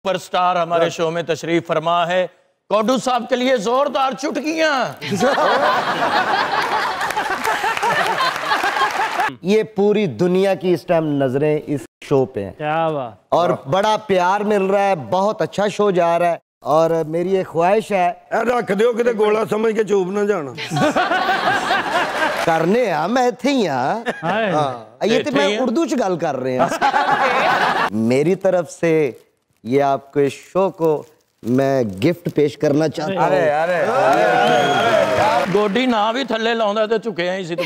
Superstar हमारे show में तशरीफ फरमा है। कौडू साहब के लिए जोरदार चुटकियां। ये पूरी दुनिया की इस टाइम नजरें इस शो पे हैं। क्या बात। और बड़ा प्यार मिल रहा है, बहुत अच्छा शो जा रहा है। और मेरी एक ख्वाहिश है, रख दो कि गोला समझ के चूब ना जाना। करने आ मैं इत्थे ही हां। ये तो मैं उर्दू च गल कर रहे हैं। मेरी तरफ से ये आपको इस शो को मैं गिफ्ट पेश करना चाहता हूं। अरे गोडी ना भी थल्ले लाउंदा ते झुके ही सी तू।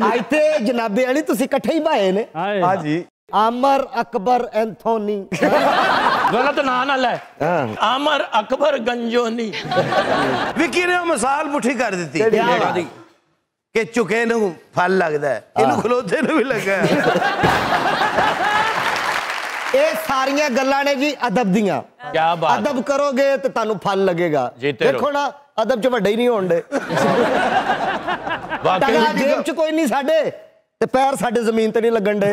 आइते जनाबे वाली तुसी इकट्ठे ही भाए ने। हां जी। आमर अकबर एंथोनी। गलत ना ना ले। आमर अकबर गंजोनी। विकी ने मिसाल पुठी कर दी कि झुके नूं फल लगदा है, इनू खलोते नूं भी लगा है। ये सारियां गल्लां ने जी अदब दियां। क्या बात। अदब करोगे तो तानू फल लगेगा। देखो ना अदब च वड्डे ही नहीं होंदे। टगा जेब च कोई नहीं साडे ते पैर साडे जमीन ते नहीं लगन दे।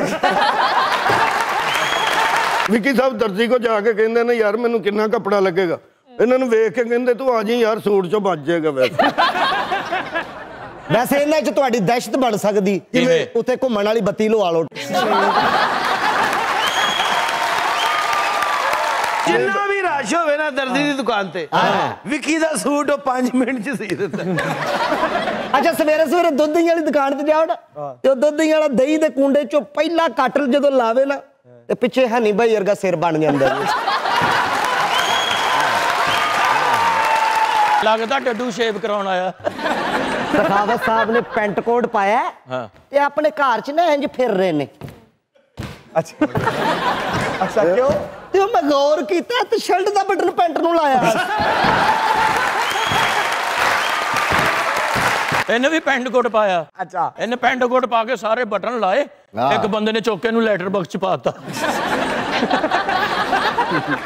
विकी साहब दर्जी को जाके कहंदे ने यार मैनू कितना कपड़ा लगेगा, इन्हां नूं वेख के कहंदे तू आ जी यार सूट चों बच जाएगा। वैसे इन्हां च तुहाडी दहशत बन सकदी जिवें उत्थे घुम्मण वाली बत्ती लवा लो। जिन्ना भी रश होवे ना दर्जी दी दुकान ते विकी दा सूट 5 मिनट च सी दिंदा। अच्छा सवेरे सवेरे दुद्ध वाली दुकान ते जाओ ना ते दुद्ध वाला दही दे कुंडे चों पहला काटल जदों लावे ना ते पिछे हनी भाई वर्गा सिर बन जांदा। लगदा डड्डू शेव कराउण आया। सखावत साहब ने पेंट कोट पाया ते अपने घर च ना इंज फिर रहे ने। अच्छा अच्छा क्यों? ते मैं गौर कीता ते शर्ट दा बटन पेंट नूं लाया। इन्हें भी पेंट कोट पाया। अच्छा इन्हें पेंट कोट पा के सारे बटन लाए, एक बंदे ने चौके नूं लैटर बॉक्स च पाता।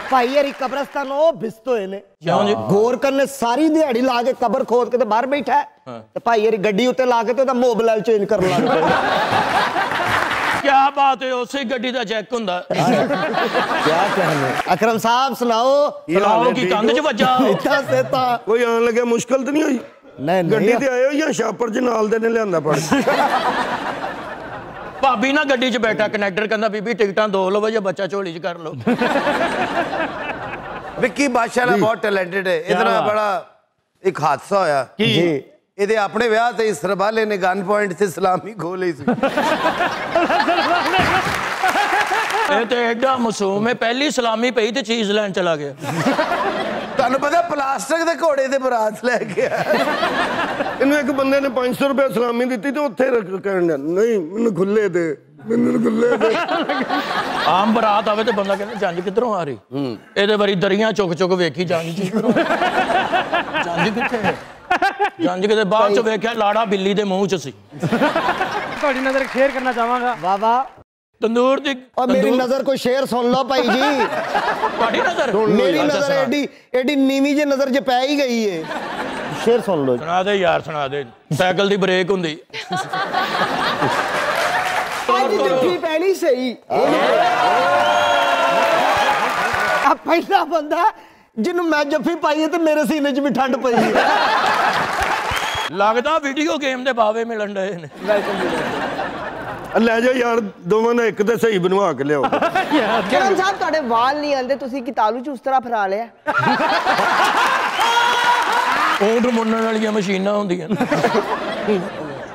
भाई यार कब्रस्तान ओ बिस्तोए ने गौर करने सारी दिहाड़ी ला के कबर खोद के ते बाहर बैठा है ते भाई यार गड्डी उत्ते ला के ते ओदा मोबाइल चेंज कर लग पिया। क्या बात है, उसे गड्डी दा चेक हुंदा। क्या कहने। अकरम साहब सुनाओ। सुनाओ की कंध च वज्जा। इतना सेता कोई आन लगे मुश्किल तो नहीं हुई? नहीं गड्डी ते आए हो या शापर च नाल दे ने लियांदा पड़? भाभी ना गड्डी च बैठा, कनेक्टर कहंदा बीबी टिकटां दो लो या बच्चा झोली च कर लो। विक्की बादशाह ना बहुत टैलेंटेड है। इतना बड़ा एक हादसा होया जी। ਇਹਦੇ ਆਪਣੇ ਵਿਆਹ ਤੇ ਇਸ ਰਬਾਲੇ ਨੇ ਗਨ ਪੁਆਇੰਟ ਤੇ ਸਲਾਮੀ ਖੋ ਲਈ ਸੀ। ਇਹ ਤੇ ਐਡਾ ਮਾਸੂਮ ਹੈ, ਪਹਿਲੀ ਸਲਾਮੀ ਪਈ ਤੇ ਚੀਜ਼ ਲੈਣ ਚਲਾ ਗਿਆ। ਤੁਹਾਨੂੰ ਪਤਾ ਪਲਾਸਟਿਕ ਦੇ ਘੋੜੇ ਤੇ ਬਰਾਤ ਲੈ ਕੇ ਆਇਆ। ਇਹਨੂੰ ਇੱਕ ਬੰਦੇ ਨੇ 500 ਰੁਪਏ ਸਲਾਮੀ ਦਿੱਤੀ ਤੇ ਉੱਥੇ ਕਹਿਣ ਨਹੀਂ ਮੈਨੂੰ ਖੁੱਲੇ ਦੇ, ਮੈਨੂੰ ਖੁੱਲੇ ਦੇ। ਆਮ ਬਰਾਤ ਆਵੇ ਤੇ ਬੰਦਾ ਕਹਿੰਦਾ ਜੰਜ ਕਿੱਧਰੋਂ ਆ ਰਹੀ, ਇਹਦੇ ਵਾਰੀ ਦਰੀਆਂ ਚੁੱਕ ਚੁੱਕ ਵੇਖੀ ਜੰਜ ਕਿੱਥੇ ਹੈ। ਜੰਜ ਕਿਤੇ ਬਾਅਦ ਚ ਵੇਖਿਆ ਲਾੜਾ ਬਿੱਲੀ ਦੇ ਮੂੰਹ ਚ ਸੀ। ਤੁਹਾਡੀ ਨਜ਼ਰ ਸ਼ੇਅਰ ਕਰਨਾ ਚਾਹਾਂਗਾ। ਵਾਹ ਵਾਹ। तंदूर दी और मेरी नजर कोई शेर सुन लो भाई जी। नजर मेरी नजर एडी एडी नीवी जी नजर ज पै ही गई है। शेर सुन लो। सुना दे यार, सुना दे। साइकिल दी ब्रेक हुंदी। आज चिट्ठी पैनी सही। अब पहला बंदा जिन्हों मैं जफ्फी पाई है तो मेरे सीने च भी ठंड पई है। लगदा वीडियो गेम दे बावे मिलन डे ने। ਲੈ ਜਾ ਯਾਰ ਦੋਵਾਂ ਦਾ ਇੱਕ ਤੇ ਸਹੀ ਬਣਵਾ ਕੇ ਲਿਆਓ। ਕਿਰਨ ਸਾਹਿਬ ਤੁਹਾਡੇ ਵਾਲ ਨਹੀਂ ਆਂਦੇ, ਤੁਸੀਂ ਕੀ ਤਾਲੂ ਚ ਉਸ ਤਰ੍ਹਾਂ ਫਰਾ ਲਿਆ? ਊਂਠ ਮੁੰਨਣ ਵਾਲੀਆਂ ਮਸ਼ੀਨਾਂ ਹੁੰਦੀਆਂ।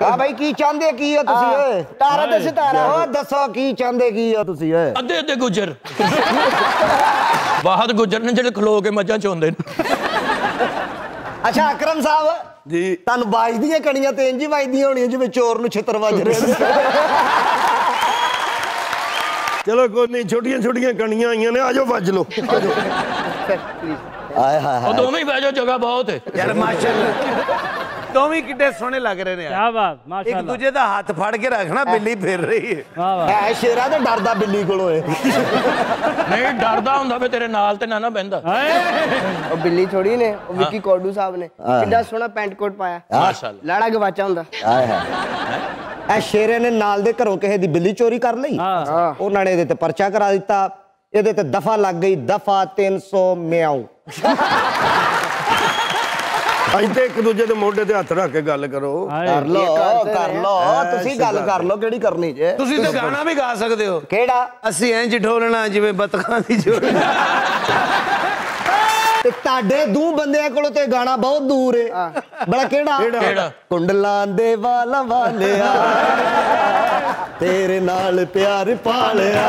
ਆ ਭਾਈ ਕੀ ਚਾਹੁੰਦੇ ਕੀ ਹੋ ਤੁਸੀਂ ਓਏ? ਤਾਰਾ ਤੇ ਸਿਤਾਰਾ ਓ ਦੱਸੋ ਕੀ ਚਾਹੁੰਦੇ ਕੀ ਹੋ ਤੁਸੀਂ ਓਏ? ਅੱਧੇ ਅੱਧੇ ਗੁੱਜਰ ਬਾਹਰ ਗੁੱਜਰ ਨੇ ਜਿਹੜੇ ਖਲੋ ਕੇ ਮੱਝਾਂ ਚੋਂਦੇ ਨੇ। ਅੱਛਾ ਅਕਰਮ ਸਾਹਿਬ ਜੀ ਤੁਹਾਨੂੰ ਬਾਜਦੀਆਂ ਕਣੀਆਂ ਤੇ ਇੰਜ ਹੀ ਵੱਜਦੀਆਂ ਹੋਣੀਆਂ ਜਿਵੇਂ ਚੋਰ ਨੂੰ ਛਿੱਤਰ ਵੱਜ ਰਹੇ ਨੇ। ਚਲੋ ਕੋਈ ਨਹੀਂ, ਛੋਟੀਆਂ ਛੋਟੀਆਂ ਕਣੀਆਂ ਆਈਆਂ ਨੇ, ਆਜੋ ਵੱਜ ਲਓ। ਆਏ ਹਾਏ ਉਹ ਦੋਵੇਂ ਬਹਿ ਜਾਓ, ਜਗ੍ਹਾ ਬਹੁਤ ਹੈ ਯਾਰ ਮਾਸ਼ਾਅੱਲਾ। ਦੋਵੇਂ ਕਿੱਡੇ ਸੋਹਣੇ ਲੱਗ ਰਹੇ ਨੇ ਯਾਰ। ਕੀ ਬਾਤ, ਮਾਸ਼ਾਅੱਲਾ। ਇੱਕ ਦੂਜੇ ਦਾ ਹੱਥ ਫੜ ਕੇ ਰੱਖਣਾ, ਬਿੱਲੀ ਫਿਰ ਰਹੀ ਹੈ। ਵਾਹ ਵਾਹ। ਐ ਸ਼ੇਰਾ ਤੇ ਡਰਦਾ ਬਿੱਲੀ ਕੋਲੋਂ ਏ। ਨਹੀਂ ਡਰਦਾ ਹੁੰਦਾ ਵੇ ਤੇਰੇ ਨਾਲ ਤੇ ਨਾ ਬਹਿੰਦਾ। ਉਹ ਬਿੱਲੀ ਥੋੜੀ ਨੇ, ਉਹ ਵਿੱਕੀ ਕੋਡੂ ਸਾਹਿਬ ਨੇ ਕਿੱਡਾ ਸੋਹਣਾ ਪੈਂਟ ਕੋਟ ਪਾਇਆ। ਮਾਸ਼ਾਅੱਲਾ। ਲਾੜਾ ਗਵਾਚਾ ਹੁੰਦਾ। ਆਏ ਹਾਏ। ਐ ਸ਼ੇਰੇ ਨੇ ਨਾਲ ਦੇ ਘਰੋਂ ਕਿਸੇ ਦੀ ਬਿੱਲੀ ਚੋਰੀ ਕਰ ਲਈ, ਉਹਨਾਂ ਨੇ ਇਹਦੇ ਤੇ ਪਰਚਾ ਕਰਾ ਦਿੱਤਾ। ਇਹਦੇ ਤੇ ਦਫਾ ਲੱਗ ਗਈ, ਦਫਾ 300 ਮਿਆਉ। ਅੱਜ ਤੇ ਇੱਕ ਦੂਜੇ ਦੇ ਮੋਢੇ ਤੇ ਹੱਥ ਰੱਖ ਕੇ ਗੱਲ ਕਰੋ। ਕਰ ਲੋ ਤੁਸੀਂ ਗੱਲ ਕਰ ਲੋ, ਕਿਹੜੀ ਕਰਨੀ ਜੇ। ਤੁਸੀਂ ਤਾਂ ਗਾਣਾ ਵੀ ਗਾ ਸਕਦੇ ਹੋ। ਕਿਹੜਾ? ਅਸੀਂ ਇੰਜ ਢੋਲਣਾ ਜਿਵੇਂ ਬਤਖਾਂ ਦੀ ਜੋੜੀ। ਤੇ ਤੁਹਾਡੇ ਦੋ ਬੰਦਿਆਂ ਕੋਲੋਂ ਤੇ ਗਾਣਾ ਬਹੁਤ ਦੂਰ ਏ। ਬੜਾ ਕਿਹੜਾ? ਕੁੰਡਲਾਂ ਦੇ ਵਾਲਾਂ ਵਾਲਿਆ ਤੇਰੇ ਨਾਲ ਪਿਆਰ ਪਾਲਿਆ।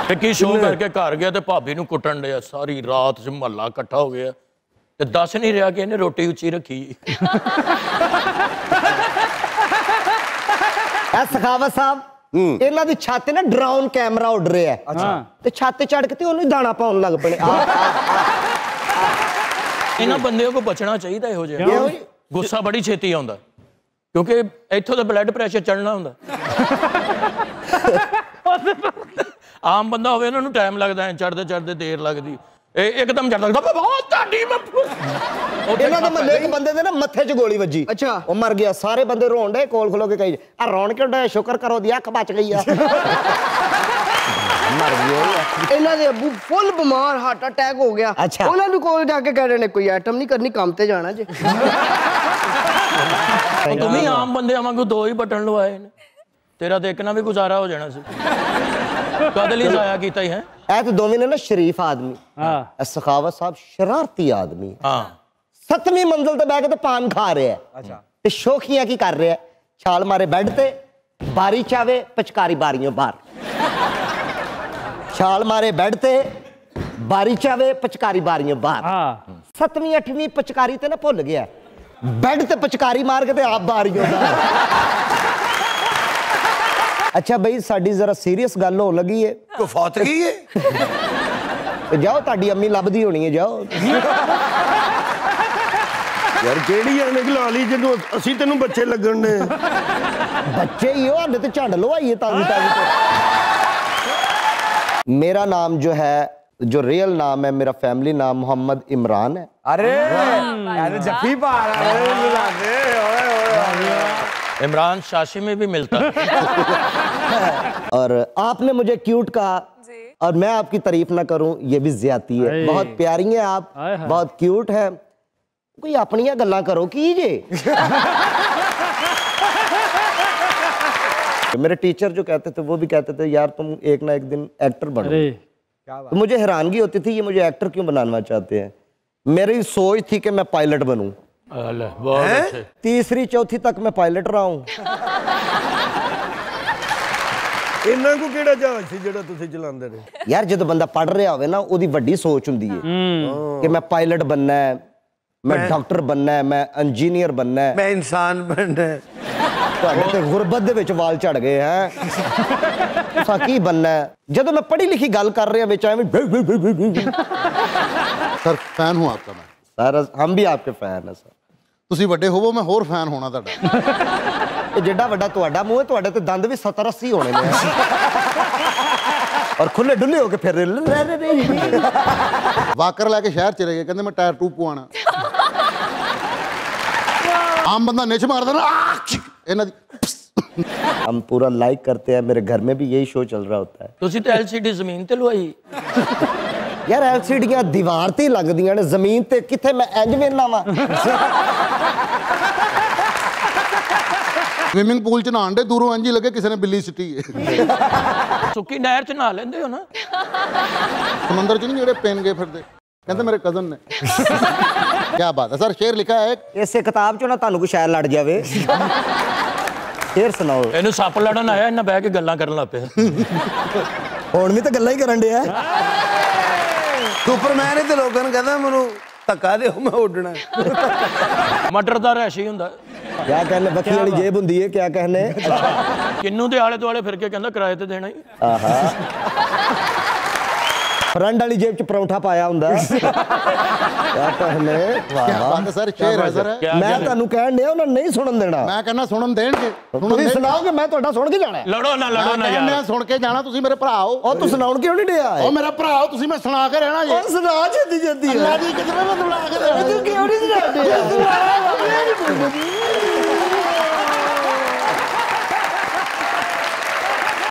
ਤੇ ਕੀ ਸ਼ੋਅ ਕਰਕੇ ਘਰ ਗਿਆ ਤੇ ਭਾਬੀ ਨੂੰ ਕੁੱਟਣ ਡਿਆ, ਸਾਰੀ ਰਾਤ ਚ ਮਹੱਲਾ ਇਕੱਠਾ ਹੋ ਗਿਆ ਤੇ ਦੱਸ ਨਹੀਂ ਰਿਹਾ ਕਿ ਇਹਨੇ ਰੋਟੀ ਉੱਚੀ ਰੱਖੀ। ਐ ਸਖਾਵਤ ਸਾਹਿਬ, ਇਹਨਾਂ ਦੀ ਛੱਤ ਨਾ ਡਰਾਉਨ ਕੈਮਰਾ ਉੱਡ ਰਿਹਾ। ਅੱਛਾ। ਤੇ ਛੱਤ ਚੜ ਕੇ ਤੇ ਉਹਨੂੰ ਦਾਣਾ ਪਾਉਣ ਲੱਗ ਪਣੇ। ਇਹਨਾਂ ਬੰਦਿਆਂ ਕੋ ਬਚਣਾ ਚਾਹੀਦਾ ਇਹੋ ਜਿਹਾ। ਗੁੱਸਾ ਬੜੀ ਛੇਤੀ ਆਉਂਦਾ ਕਿਉਂਕਿ ਇੱਥੋਂ ਦਾ ਬਲੱਡ ਪ੍ਰੈਸ਼ਰ ਚੜਨਾ ਹੁੰਦਾ। ਆਮ ਬੰਦਾ ਹੋਵੇ ਉਹਨਾਂ ਨੂੰ ਟਾਈਮ ਲੱਗਦਾ, ਚੜਦੇ ਚੜਦੇ ਦੇਰ ਲੱਗਦੀ, ਇਹ ਇੱਕਦਮ ਚੜਦਾ ਬਹੁਤ ਤੁਹਾਡੀ। ਇਹਨਾਂ ਦੇ ਮਹੱਲੇ ਇੱਕ ਬੰਦੇ ਦੇ ਨਾ ਮੱਥੇ 'ਚ ਗੋਲੀ ਵੱਜੀ। ਅੱਛਾ। ਉਹ ਮਰ ਗਿਆ। ਸਾਰੇ ਬੰਦੇ ਰੋਣ ਡੇ, ਕੋਲ ਖਲੋ ਕੇ ਕਹੀ ਆ ਰੌਣ ਕਿਉਂ ਡੇ, ਸ਼ੁਕਰ ਕਰੋ ਦੀ ਅੱਖ ਬਚ ਗਈ ਆ। ਮਰ ਗਿਆ। ਇਹਨਾਂ ਦੇ ਅੱਬੂ ਫੁੱਲ ਬਿਮਾਰ, ਹਾਰਟ ਅਟੈਕ ਹੋ ਗਿਆ। ਉਹਨਾਂ ਨੂੰ ਕੋਲ ਜਾ ਕੇ ਕਹਿ ਰਹੇ ਨੇ ਕੋਈ ਆਈਟਮ ਨਹੀਂ ਕਰਨੀ, ਕੰਮ ਤੇ ਜਾਣਾ ਜੇ। ਤੂੰ ਵੀ ਆਮ ਬੰਦਿਆਂ ਵਾਂਗੂ 2 ਹੀ ਬਟਨ ਲਵਾਏ ਨੇ, ਤੇਰਾ ਤੇ ਇੱਕ ਨਾਲ ਵੀ ਗੁਜ਼ਾਰਾ ਹੋ ਜਾਣਾ ਸੀ। ਕਦੇ ਲਈ ਜ਼ਾਇਆ ਕੀਤਾ ਹੀ ਹੈ। ਇਹ ਤੇ ਦੋਵੇਂ ਨੇ ਨਾ ਸ਼ਰੀਫ ਆਦਮੀ। ਹਾਂ। ਸਖਾਵਤ ਸਾਹਿਬ ਸ਼ਰਾਰਤੀ ਆਦਮੀ। ਹਾਂ। 7ਵੀਂ ਮੰਜ਼ਿਲ ਤੇ ਬਹਿ ਕੇ ਤੇ ਪਾਨ ਖਾ ਰਿਹਾ। ਅੱਛਾ। ਤੇ ਸ਼ੋਖੀਆਂ ਕੀ ਕਰ ਰਿਹਾ? ਛਾਲ ਮਾਰੇ ਬੈੱਡ ਤੇ, ਬਾਰੀ ਚਾਵੇ ਪਚਕਾਰੀ ਬਾਰੀਆਂ ਬਾਹਰ। ਛਾਲ ਮਾਰੇ ਬੈੱਡ ਤੇ, ਬਾਰੀ ਚਾਵੇ ਪਚਕਾਰੀ ਬਾਰੀਆਂ ਬਾਹਰ। ਹਾਂ। 7ਵੀਂ 8ਵੀਂ ਪਚਕਾਰੀ ਤੇ ਨਾ ਭੁੱਲ ਗਿਆ, ਬੈੱਡ ਤੇ ਪਚਕਾਰੀ ਮਾਰ ਕੇ ਤੇ ਆਪ ਬਾਰੀਆਂ ਬਾਹਰ। ਅੱਛਾ ਬਈ, ਸਾਡੀ ਜ਼ਰਾ ਸੀਰੀਅਸ ਗੱਲ ਹੋਣ ਲੱਗੀ ਏ। ਕੋਈ ਫੌਤ ਗਈ ਏ? ਜਾਓ, ਤੁਹਾਡੀ ਅੰਮੀ ਲੱਭਦੀ ਹੋਣੀ ਹੈ, ਜਾਓ। ਯਾਰ ਕਿਹੜੀ ਆ ਨਿਕਲਾ ਲਈ ਜਦੋਂ ਅਸੀਂ ਤੈਨੂੰ ਬੱਚੇ ਲੱਗਣ ਨੇ। ਬੱਚੇ ਹੀ ਹੋ, ਹਲੇ ਤੇ ਝੰਡ ਲਵਾਈਏ ਤਾਜ਼ੀ ਤਾਜ਼ੀ। मेरा नाम जो है, जो रियल नाम है, मेरा फैमिली नाम मोहम्मद इमरान है। अरे जफी पा रहा है। इमरान शाशी में भी मिलता है। और आपने मुझे क्यूट कहा और मैं आपकी तारीफ ना करूं ये भी ज्यादती है। बहुत प्यारी हैं आप, बहुत क्यूट है। कोई अपनियां गल्लां करो कीजे। मेरे टीचर जो कहते थे वो भी कहते थे यार तुम एक ना एक दिन एक्टर बनो। तो मुझे हैरानगी होती थी ये मुझे एक्टर क्यों बनाना चाहते हैं। मेरी सोच थी कि मैं पायलट बनूं। तीसरी चौथी तक मैं पायलट रहा हूं। ਇਹਨਾਂ ਕੋ ਕਿਹੜਾ ਜਹਾਜ਼ ਸੀ ਜਿਹੜਾ ਤੁਸੀਂ ਚਲਾਉਂਦੇ ਰਹੇ? ਯਾਰ ਜਦੋਂ ਬੰਦਾ ਪੜ ਰਿਹਾ ਹੋਵੇ ਨਾ ਉਹਦੀ ਵੱਡੀ ਸੋਚ ਹੁੰਦੀ ਹੈ ਕਿ ਮੈਂ ਪਾਇਲਟ ਬਣਨਾ ਹੈ, ਮੈਂ ਡਾਕਟਰ ਬਣਨਾ ਹੈ, ਮੈਂ ਇੰਜੀਨੀਅਰ ਬਣਨਾ ਹੈ, ਮੈਂ ਇਨਸਾਨ ਬਣਨਾ ਹੈ। ਤੁਹਾਡੇ ਤੇ ਗੁਰਬਤ ਦੇ ਵਿੱਚ ਵਾਲ ਝੜ ਗਏ ਹੈ। ਤੁਸੀਂ ਕੀ ਬਣਨਾ ਹੈ? ਜਦੋਂ ਮੈਂ ਪੜ੍ਹੀ ਲਿਖੀ ਗੱਲ ਕਰ ਰਿਹਾ ਵਿੱਚ ਐਵੇਂ ਸਰ ਫੈਨ ਹੂੰ ਆਪਕਾ ਮੈਂ। ਸਰ ਹਮ ਵੀ ਆਪਕੇ ਫੈਨ ਹੈ ਸਰ। ਤੁਸੀਂ ਵੱਡੇ ਹੋਵੋ ਮੈਂ ਹੋਰ ਫੈਨ ਹੋਣਾ ਤੁਹਾਡਾ। ਇਹ ਜਿੱਡਾ ਵੱਡਾ ਤੁਹਾਡਾ ਮੂੰਹ ਹੈ ਤੁਹਾਡੇ ਤੇ ਦੰਦ ਵੀ 70-80 ਹੋਣੇ ਨੇ ਔਰ ਖੁੱਲੇ ਡੁੱਲੇ ਹੋ ਕੇ ਫਿਰ ਵਾਕਰ ਲੈ ਕੇ ਸ਼ਹਿਰ ਚ ਰਹੇ ਕਹਿੰਦੇ ਮੈਂ ਟਾਇਰ ਟੂਬ ਪਵਾਣਾ। ਆਮ ਬੰਦਾ ਨਿਚ ਮਾਰਦਾ ਨਾ ਇਹਨਾਂ ਦੀ। हम पूरा लाइक करते हैं, मेरे घर में भी यही शो चल रहा होता है। ਤੁਸੀਂ ਤੇ LCD ਜ਼ਮੀਨ ਤੇ ਲਵਾਈ यार LCDयां दीवार ते लगदियां ने, जमीन ते किथे मैं इंज वेखना वा। ਸਵਿਮਿੰਗ ਪੂਲ ਚ ਨਹਾਣ ਦੇ ਦੂਰੋਂ ਇੰਜ ਹੀ ਲੱਗੇ ਕਿਸੇ ਨੇ ਬਿੱਲੀ ਸਿੱਟੀ ਹੈ। ਸੁੱਕੀ ਨਹਿਰ ਚ ਨਹਾ ਲੈਂਦੇ ਹੋ ਨਾ? ਸਮੁੰਦਰ ਚ ਨਹੀਂ ਜਿਹੜੇ ਪੈਨ ਗਏ ਫਿਰਦੇ ਕਹਿੰਦੇ ਮੇਰੇ ਕਜ਼ਨ ਨੇ। ਕੀ ਬਾਤ ਹੈ ਸਰ, ਸ਼ੇਰ ਲਿਖਾ ਹੈ ਇਸੇ ਕਿਤਾਬ ਚੋਂ ਨਾ ਤੁਹਾਨੂੰ ਕੋਈ ਸ਼ਾਇਰ ਲੜ ਜਾਵੇ। ਸ਼ੇਰ ਸੁਣਾਓ। ਇਹਨੂੰ ਸੱਪ ਲੜਨ ਆਇਆ, ਇਹਨਾਂ ਬਹਿ ਕੇ ਗੱਲਾਂ ਕਰਨ ਲੱਗ ਪਿਆ। ਹੁਣ ਵੀ ਤਾਂ ਗੱਲਾਂ ਹੀ ਕਰਨ ਡਿਆ। ਸੁਪਰਮੈਨ ਤੇ ਲੋਕਾਂ ਨੂੰ ਕਹਿੰਦਾ ਮੈਨੂੰ ਧੱਕਾ ਦਿਓ ਮੈਂ ਉੱਡਣਾ। ਮਟਰ ਦਾ ਰੈਸ਼ੀ ਹੁੰਦਾ। ਕਿਆ कहने बखी वाली जेब ਹੁੰਦੀ ਹੈ ਕਿਆ कहने। ਕਿੰਨੂ ਦੇ ਆਲੇ ਦੁਆਲੇ ਫਿਰ ਕੇ ਕਹਿੰਦਾ ਕਿਰਾਏ ਤੇ ਦੇਣਾ ਹੀ। ਆਹਾ ਫਰੰਟ ਵਾਲੀ ਜੇਬ ਚ ਪਰੌਂਠਾ ਪਾਇਆ ਹੁੰਦਾ। ਕਿਆ कहने। ਕੀ ਬਾਤ ਹੈ ਸਰ, ਸ਼ੇਰ ਹੈ ਸਰ। ਮੈਂ ਤੁਹਾਨੂੰ ਕਹਿਣ ਡਿਆ ਉਹਨਾਂ ਨਹੀਂ ਸੁਣਨ ਦੇਣਾ। ਮੈਂ ਕਹਿੰਦਾ ਸੁਣਨ ਦੇਣਗੇ। ਤੁਸੀਂ ਸੁਣਾਓਗੇ ਮੈਂ ਤੁਹਾਡਾ ਸੁਣ ਕੇ ਜਾਣਾ। ਲੜੋ ਨਾ ਯਾਰ। ਮੈਂ ਸੁਣ ਕੇ ਜਾਣਾ, ਤੁਸੀਂ ਮੇਰੇ ਭਰਾ ਹੋ। ਉਹ ਤੂੰ ਸੁਣਾਉਣ ਕਿਉਂ ਨਹੀਂ ਡਿਆ? ਉਹ ਮੇਰਾ ਭਰਾ ਹੋ ਤੁਸੀਂ, ਮੈਂ ਸੁਣਾ ਕੇ ਰਹਿਣਾ ਜੀ। ਉਹ ਸੁਣਾ ਜੱਦੀ ਜੱਦੀ ਅੱਲਾ ਦੀ ਕਿਧਰੇ ਮੈਂ ਸੁਣਾ ਕੇ ਰਹਿਣਾ। ਤੂੰ ਕਿਉਂ ਨਹੀਂ ਸੁਣਾਉਂਦੇ?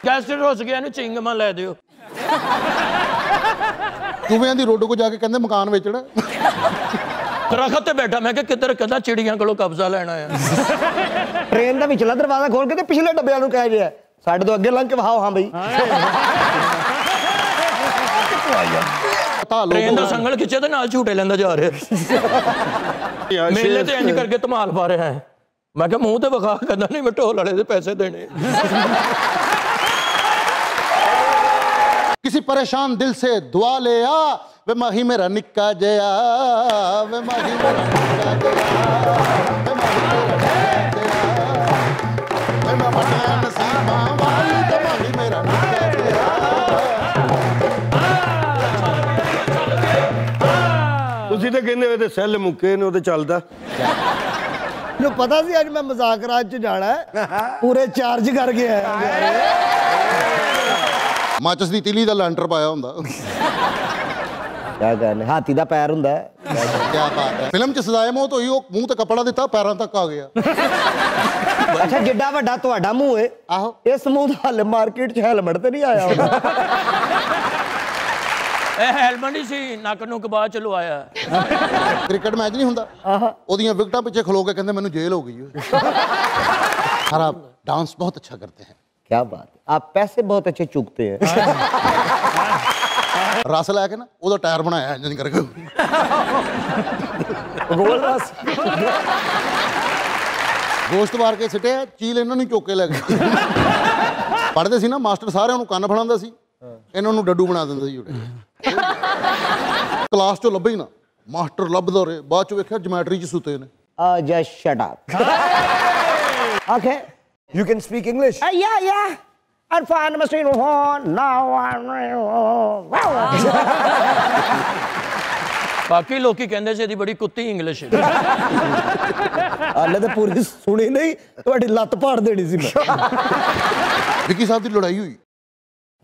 ਗੈਸਟ ਰੋਸ ਗਿਆ ਇਹਨੂੰ ਚਿੰਗਮਾ ਲੈ ਦਿਓ। ਚੂਹਿਆਂ ਦੀ ਰੋਡ ਕੋ ਜਾ ਕੇ ਕਹਿੰਦੇ ਮਕਾਨ ਵੇਚਣਾ। ਦਰਖਤ ਤੇ ਬੈਠਾ, ਮੈਂ ਕਿਹਾ ਕਿੱਧਰ, ਕਹਿੰਦਾ ਚਿੜੀਆਂ ਕੋਲੋਂ ਕਬਜ਼ਾ ਲੈਣਾ ਆ। ਟ੍ਰੇਨ ਦਾ ਵਿਚਲਾ ਦਰਵਾਜ਼ਾ ਖੋਲ ਕੇ ਤੇ ਪਿਛਲੇ ਡੱਬਿਆਂ ਨੂੰ ਕਹਿ ਰਿਹਾ ਸਾਡੇ ਤੋਂ ਅੱਗੇ ਲੰਘ ਕੇ ਵਹਾਓ। ਹਾਂ ਬਈ ਟ੍ਰੇਨ ਦਾ ਸੰਗਲ ਖਿੱਚੇ ਤੇ ਨਾਲ ਝੂਟੇ ਲੈਂਦਾ ਜਾ ਰਿਹਾ। ਮੇਲੇ ਤੇ ਇੰਜ ਕਰਕੇ ਧਮਾਲ ਪਾ ਰਿਹਾ ਹੈ। ਮੈਂ ਕਿਹਾ ਮੂੰਹ ਤੇ ਵਿਖਾ, ਕਹਿੰਦਾ ਨਹੀਂ ਮੈਂ ਢੋਲ ਵਾਲੇ ਦੇ ਪੈਸੇ ਦੇਣੇ। किसी परेशान दिल से दुआ ले आ, वे माही मेरा निक्का जया, वे माही मेरा निक्का जया, वे माही मेरा निक्का जया, वे मैं बड़ा नसीबा वाली ते माही मेरा निक्का जया। ਤੁਸੀਂ ਤਾਂ ਕਹਿੰਦੇ ਹੋ ਤੇ ਸੈੱਲ ਮੁੱਕੇ ਨੇ, ਉਹ ਤੇ ਚੱਲਦਾ। ਨੂੰ ਪਤਾ ਸੀ ਅੱਜ ਮੈਂ ਮਜ਼ਾਕ ਰਾਜ ਚ ਜਾਣਾ ਹੈ, ਪੂਰੇ ਚਾਰਜ ਕਰ ਗਿਆ। ਮਾਚਸ ਦੀ ਤਿਲੀ ਦਾ ਲੈਂਟਰ ਪਾਇਆ ਹੁੰਦਾ। ਕਿਆ ਗੱਲ, ਹਾਥੀ ਦਾ ਪੈਰ ਹੁੰਦਾ। ਕੀ ਬਾਤ ਹੈ। ਫਿਲਮ ਚ ਸਜ਼ਾਏ ਮੌਤ ਹੋਈ, ਉਹ ਮੂੰਹ ਤੇ ਕੱਪੜਾ ਦਿੱਤਾ, ਪੈਰਾਂ ਤੱਕ ਆ ਗਿਆ। ਅੱਛਾ ਜਿੱਡਾ ਵੱਡਾ ਤੁਹਾਡਾ ਮੂੰਹ ਹੈ, ਆਹੋ ਇਸ ਮੂੰਹ ਦਾ ਹੱਲ ਮਾਰਕੀਟ ਚ ਹੈਲਮਟ ਤੇ ਨਹੀਂ ਆਇਆ ਹੁੰਦਾ। ਇਹ ਹੈਲਮਟ ਹੀ ਸੀ, ਨੱਕ ਨੂੰ ਬਾਅਦ ਚ ਲਵਾਇਆ। क्रिकेट मैच नहीं ਹੁੰਦਾ, ਉਹਦੀਆਂ ਵਿਕਟਾਂ ਪਿੱਛੇ ਖਲੋ ਕੇ ਕਹਿੰਦੇ ਮੈਨੂੰ ਜੇਲ੍ਹ ਹੋ ਗਈ। सर आप डांस बहुत अच्छा करते हैं। क्या बात है, आप पैसे बहुत अच्छे चूकते हैं। ਰਸ ਲੈ ਕੇ ਨਾ ਉਹਦਾ ਟਾਇਰ ਬਣਾਇਆ ਇੰਜ ਨਹੀਂ ਕਰਕੇ। गोल रस ਗੋਸ਼ਤ ਵਾਰ ਕੇ ਸਿੱਟਿਆ, ਚੀਲ ਇਹਨਾਂ ਨੂੰ ਚੁੱਕ ਕੇ ਲੈ ਗਏ। ਪੜ੍ਹਦੇ ਸੀ ਨਾ ਮਾਸਟਰ, ਸਾਰਿਆਂ ਨੂੰ ਕੰਨ ਫੜਾਉਂਦਾ ਸੀ, ਇਹਨਾਂ ਨੂੰ ਡੱਡੂ ਬਣਾ ਦਿੰਦਾ ਸੀ। ਕਲਾਸ ਚੋਂ ਲੱਭੇ ਹੀ ਨਾ, ਮਾਸਟਰ ਲੱਭਦਾ ਰਹੇ, ਬਾਅਦ ਚ ਵੇਖਿਆ ਜਮੈਟਰੀ ਚ ਸੁੱਤੇ ਨੇ। just shut up. Okay. You can speak English. Yeah. I'm fine, Mr. Now I'm... ਬਾਕੀ ਲੋਕੀ ਕਹਿੰਦੇ ਸੀ ਇਹਦੀ ਬੜੀ ਕੁੱਤੀ ਇੰਗਲਿਸ਼ ਹੈ। ਹਾਲੇ ਤਾਂ ਪੂਰੀ ਸੁਣੀ ਨਹੀਂ, ਤੁਹਾਡੀ ਲੱਤ ਪਾੜ ਦੇਣੀ ਸੀ ਮੈਂ। ਵਿੱਕੀ ਸਾਹਿਬ ਦੀ ਲੜਾਈ ਹੋਈ,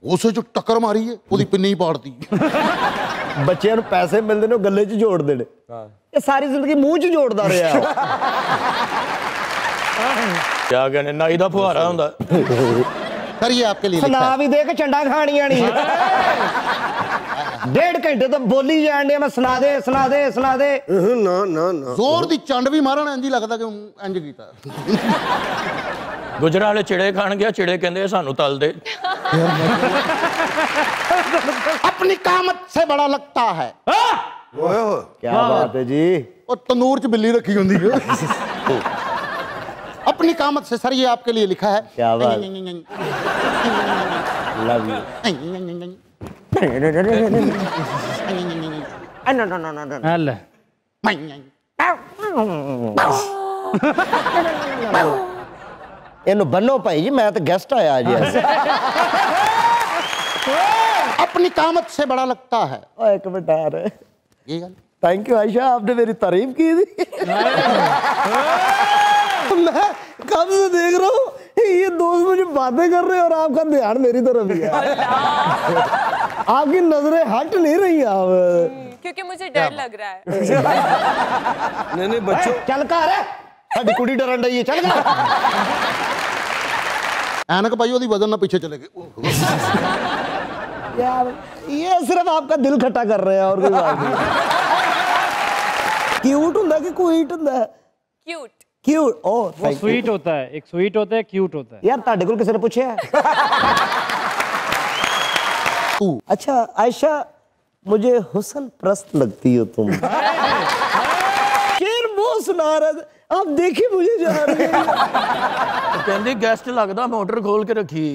ਉਸੇ ਚ ਟੱਕਰ ਮਾਰੀ ਹੈ, ਉਹਦੀ ਪਿੰਨੀ ਪਾੜਤੀ। ਬੱਚਿਆਂ ਨੂੰ ਪੈਸੇ ਮਿਲਦੇ ਨੇ, ਉਹ ਗੱਲੇ 'ਚ ਜੋੜਦੇ ਨੇ। ਇਹ ਸਾਰੀ ਜ਼ਿੰਦਗੀ ਮੂੰਹ 'ਚ ਜੋੜਦਾ ਰਿਹਾ। ਕਿਆ ਕਹਿੰਦੇ, ਨਾਈ ਦਾ ਫੁਹਾਰਾ ਹੁੰਦਾ। सर ये आपके लिए लिखा ਸੁਣਾ है। ਵੀ ਦੇ ਕੇ ਚੰਡਾ ਖਾਣੀਆਂ ਨਹੀਂ। 1.5 ਘੰਟੇ ਤੋਂ ਬੋਲੀ ਜਾਣ ਡਿਆ, ਮੈਂ ਸੁਣਾ ਦੇ। ਨਾ ਜ਼ੋਰ ਦੀ ਚੰਡ ਵੀ ਮਾਰਨ ਇੰਜ ਹੀ ਲੱਗਦਾ ਕਿ ਇੰਜ ਕੀਤਾ। ਗੁਜਰਾਂ ਵਾਲੇ ਚਿੜੇ ਖਾਣ ਗਿਆ, ਚਿੜੇ ਕਹਿੰਦੇ ਸਾਨੂੰ ਤਲ ਦੇ। अपनी कामत से बड़ा लगता है। ਕੀ ਬਾਤ ਹੈ ਜੀ। और तंदूर च बिल्ली रखी होंदी है। अपनी कामत से सर ये आपके लिए लिखा है। क्या बात। Love you. हल ਇਹਨੂੰ ਬੰਨੋ ਭਾਈ ਜੀ, ਮੈਂ ਤਾਂ ਗੈਸਟ ਆਇਆ ਅੱਜ। अपनी कामत से बड़ा लगता है। ਓਏ ਇੱਕ ਮਿੰਟ ਯਾਰ, ये गल थैंक यू आयशा, आपने मेरी तारीफ की थी। मैं कब से देख रहा हूँ ये दोस्त मुझे बातें कर रहे हैं और आपका ध्यान मेरी तरफ ही है। आपकी नजरें हट नहीं रही आप, क्योंकि मुझे डर लग रहा है। नहीं बच्चों, चल कर साडी कुड़ी डरन रही है, चल कर। ਐਨਕ ਪਾਈ ਉਹਦੀ ਵਜ਼ਨ ਨਾਲ ਪਿੱਛੇ ਚਲੇ ਗਏ। यार ये सिर्फ आपका दिल खट्टा कर रहे हैं और कोई बात नहीं। क्यूट ਹੁੰਦਾ कि क्यूट ਹੁੰਦਾ ਹੈ? क्यूट। क्यूट। ओ वो स्वीट होता है, एक स्वीट होता है, क्यूट होता है। यार ਤੁਹਾਡੇ ਕੋਲ ਕਿਸੇ ਨੇ ਪੁੱਛਿਆ? तू अच्छा आयशा, मुझे हुस्न प्रस्त लगती हो तुम। शेर वो सुना रहा था, आप देखिए मुझे जा रहे हैं। ਕਹਿੰਦੀ ਗੈਸਟ ਲੱਗਦਾ, ਮੋਟਰ ਖੋਲ ਕੇ ਰੱਖੀ।